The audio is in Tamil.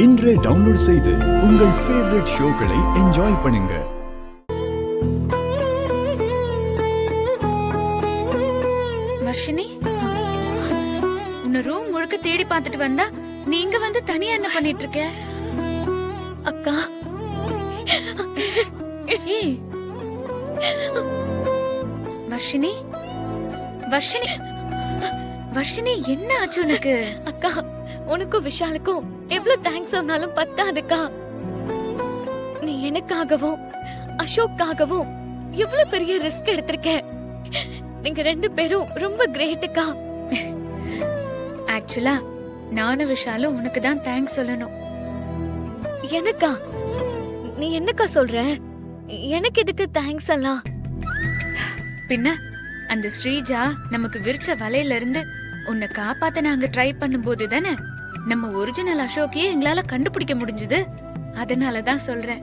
இன்றே டவுன்லோட் செய்து உங்கள் ஃபேவரட் ஷோக்களை என்ஜாய் பண்ணுங்க. வர்ஷினி, உன்னை ரூம் முழுக்க தேடி பார்த்துட்டு வந்தா நீங்க வந்து தனியா என்ன பண்ணிட்டு இருக்க? அக்கா, ஏய் வர்ஷினி, வர்ஷினி, வர்ஷினி, என்ன ஆச்சு உனக்கு? அக்கா, உனக்கும் விஷாலுக்கும் எவ்வளவு தேங்க்ஸ் சொன்னாலும் பத்தாதுக்கா. நீ எனக்காகவும் அசோக்காகவும் எவ்வளவு பெரிய ரிஸ்க் எடுத்திருக்க. நீங்க ரெண்டு பேரும் ரொம்ப கிரேட்டுக்கா. ஆக்சுவலா நானும் விஷாலும் உனக்கு தான் தேங்க்ஸ் சொல்லணும். எனக்கா? நீ என்னக்கா சொல்ற? எனக்கு எதுக்கு தேங்க்ஸ் எல்லாம்? பின்ன அந்த ஸ்ரீஜா நமக்கு விரிச்ச வலையில இருந்து உன்னை காப்பாத்த நாங்க ட்ரை பண்ணும்போது தானே நம்ம ஒரிஜினல் அசோக்கையே எங்களால கண்டுபிடிக்க முடிஞ்சது. அதனாலதான் சொல்றேன்.